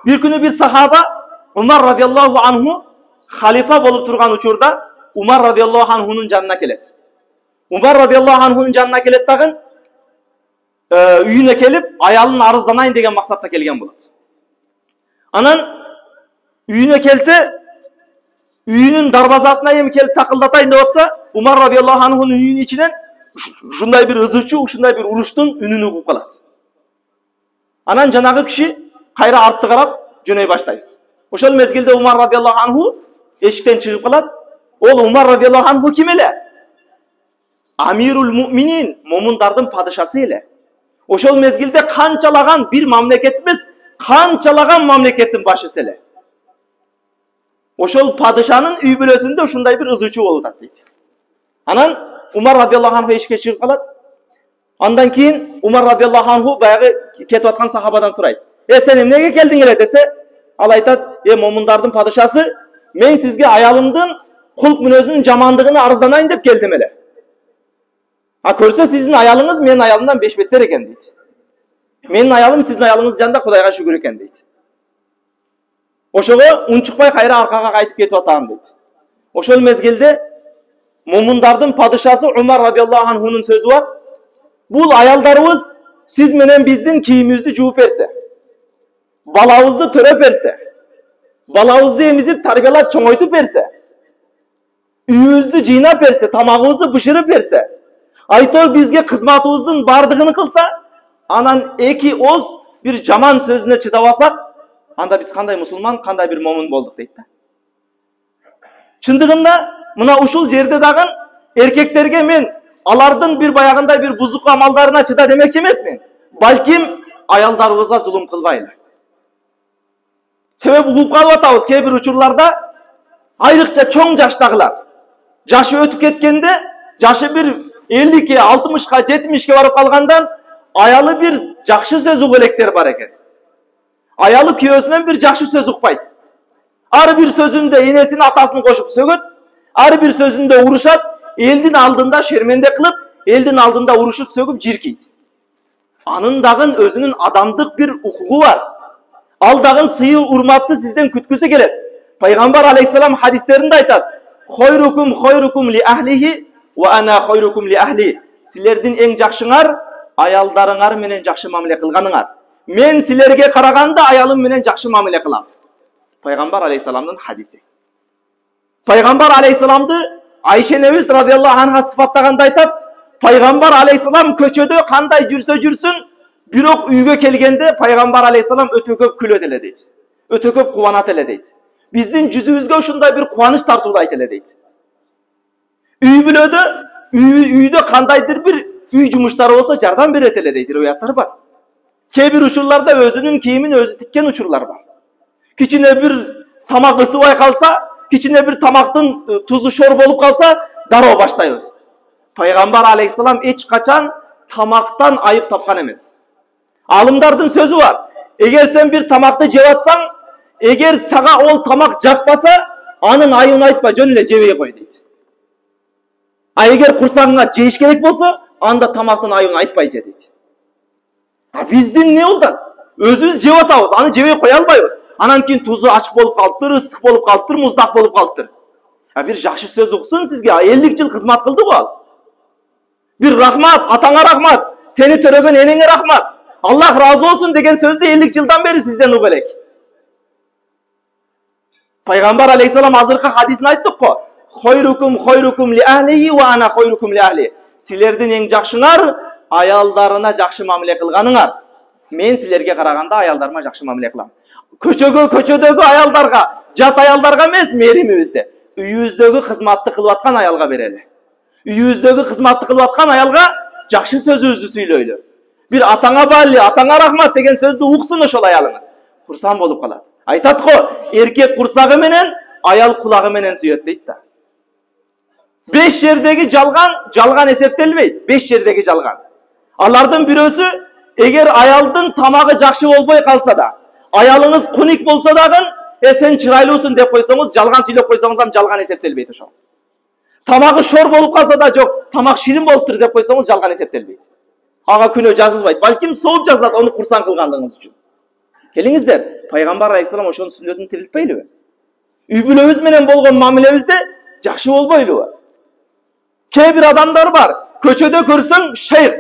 Bir günü bir sahaba Umar radıyallahu anhu halife bolup turgan uçurda Umar radıyallahu anhu'nun canına keledi. Umar radıyallahu anhu'nun canına keledi dagın үйüne kelip ayalın arızdanayın degen maksatla kelgen bolat. Anan үйüne kelse үйünün darvazasına emi kelip takıldatayın деп atsa Umar radıyallahu anhu'nun үйünün içinden şunday bir ızıçu, şunday bir uruştun ününü kup kalat. Anan janagı kişi kayra arttı karap jönöy başlaydı. Oşol mezgilde Umar radıyallahu anhu eşikten çıkıp kalat. Ol Umar radıyallahu anhu kim ele? Amirul Müminin, momundardın padişası ele. Oşol mezgilde kançalagan bir mamleketimiz, kançalagan mamleketin başısı ele. Oşol padişanın üy bölösünde şunday bir ızıçı olup deydi. Anan Umar radıyallahu anhu eşikке çıkıp kalat. Andan keyin Umar radıyallahu anhu bayagı ketip atkan sahabadan suraydı. Sen emnege geldin ele dese, al aytat, momundardın padişası, men sizge ayalımdın kulk münözünün jamandığını arızdanayın dep geldim ele. Ha körse sizin ayalınız menin ayalımdan 5 betler eken deydi. Menin ayalım sizin ayalınız janda Kudayga şükür eken deydi. Oşoga unçukpay kayra arkaga kaytıp ketip atağım deydi. Oşol mezgilde momundardın padişası Umar radıyallahu anhu'nun sözü var. Bul ayaldarımız siz menen bizdin kiyimimizni juup berse, balabızды töröp berse, balabızды emizip tarbiyalap çoңoytup berse, үйүбүздү жыйнап берсе, тамагыбызды бышырып берсе, айтор бизге кызматыбыздын бардыгын кылса, анан эки оз bir жаман сөзүнө чыдап алсак, анда биз кандай мусулман, кандай bir момун болдук дейт да. Чындыгында мына ушул жерде дагы эркектерге мен алардын bir баягындай bir бузук амалдарына чыда демекчи эмесмин. Балким аялдарыбызга зулум кылбайлы. Себеби угуп калып атабыз кээ бир учурларда айрыкча чоң жаштагылар. Жашы өтүп кеткенде, жашы bir 50'ke, 60'ka, 70'ke барып калгандан аялы bir жакшы сөз угулектер бар экен. Аялы күйөөсүнөн bir жакшы сөз укпайт. Ар bir сөзүндө энесин атасын кошуп сөгөт, ар bir сөзүндө урушат, элдин алдында шерменде кылып, элдин алдында урушуп сөгүп жиркейт. Анын дагы өзүнүн адамдык bir укугу бар. Ал дагы сыйы урматты сизден күткүсү келет. Пайгамбар алейхиссалам хадистеринде айтат: "Хойрукум ли ахлихи ва ана хойрукум ли ахли." Силердин эң жакшыңар аялдарыңар менен жакшы мамиле кылганыңар. Мен силерге караганда аялым менен жакшы мамиле кылам. Пайгамбар алейхиссаламдын хадиси. Пайгамбар алейхиссаламды Айше энебиз радıyallahu анха сыфаттаганда айтат: Пайгамбар алейхиссалам көчөдө кандай жүрсө жүрсүн, бирок үйгө келгенде Пайгамбар алейхиссалам өтө көп күлөт эле дейт. Өтө көп кубанат эле дейт. Биздин жүзүбүзгө ушундай bir кубаныч тартуулайт эле дейт. Үй бүлөдө, үйдө кандайдыр bir үй жумуштары болсо жардам берет эле дейт, риwаяттар бар. Кээ бир учурларда өзүнүн кийимин өзү тиккен учурлар бар. Кичине bir тамак ысыбай калса, кичине bir тамактын тузу шор болуп калса, дароо баштайбыз. Пайгамбар алейхиссалам эч качан тамактан айып тапкан эмес. Алымдардын сөзү бар. Эгер сен bir тамакты жеп атсаң, эгер сага ол тамак жакпаса, анын айыбын айтпа, жөн эле жебей кой дейт. А эгер курсагыңа жеш керек болсо, анда тамактын айыбын айтпай же дейт. А биздин не болду? Өзүбүз жеп атабыз, аны жебей кое албайбыз. Анан кийин тузу ачык болуп калыптыр, ысык болуп калыптыр, муздак болуп калыптыр. А bir жакшы сөз уксун сизге, 50 жыл кызмат кылды го ал. Bir рахмат, атаңа рахмат, сени төрөгөн энеңе рахмат. Аллах разы olsun деген сөздү 50 жылдан бери сизден угуп элек. Пайгамбар алейхиссалам азыркы хадисин айттык го. Хойрукум ли ахлихи ва ана хойрукум ли ахли. Силердин эң жакшыңар аялдарына жакшы мамиле кылганыңар. Мен силерге караганда аялдарыма жакшы мамиле кылам. Көчөдөгү аялдарга, жат аялдарга эмес мээримибизде. Үйүбүздөгү кызматты кылып аткан аялга берели. Үйүбүздөгү кызматты кылып аткан аялга жакшы сөзүбүздү сүйлөйлү. Bir atana balli, atana rahmat деген сөздү уксун ошол аялыңыз. Курсан болуп калат. Айтат го, эркек курсагы менен, аял кулагы менен сүйөт дейт да. 5 жердеги жалган эсептелбейт. 5 жердеги жалган. Алардын бирөөсү, эгер аялдын тамагы жакшы болбой калса да, аялыңыз куник болсо дагы, сен чырайлуусун деп койсоңуз, жалган сүйлөп койсоңуз ham жалган эсептелбейт ошол. Тамагы шор болуп калса да жок, тамак ширин болуптур деп койсоңуз, жалган эсептелбейт. Ага күнөө жазылбайт. Балким сооп жазылат, аны курсан кылгандыгыңыз үчүн. Келиңиздер, Пайгамбар алейхиссалам ошонун сүннөтүн тирилтпейлиби? Үй бүлөбүз менен болгон мамилебизде жакшы болбойлубу? Кээ бир адамдар бар, көчөдө көрсөң шейх,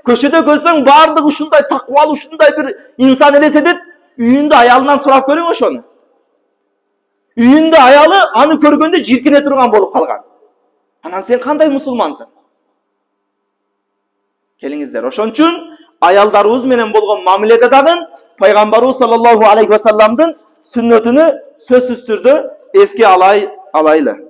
көчөдө көрсөң баардыгы ушундай таквалуу, ушундай бир инсан элестетет, үйүндө аялынан сурап көрүң ошону. Үйүндө аялы аны көргөндө жиркине турган болуп калган. Анан сен кандай мусулмансың? Келиңиздер, ошон үчүн аялдарыбыз менен болгон мамиледе дагы Пайгамбарыбыз саллаллаху алейхи ва салламдын сүннөтүнү сөзсүз түрдө эске алайлы.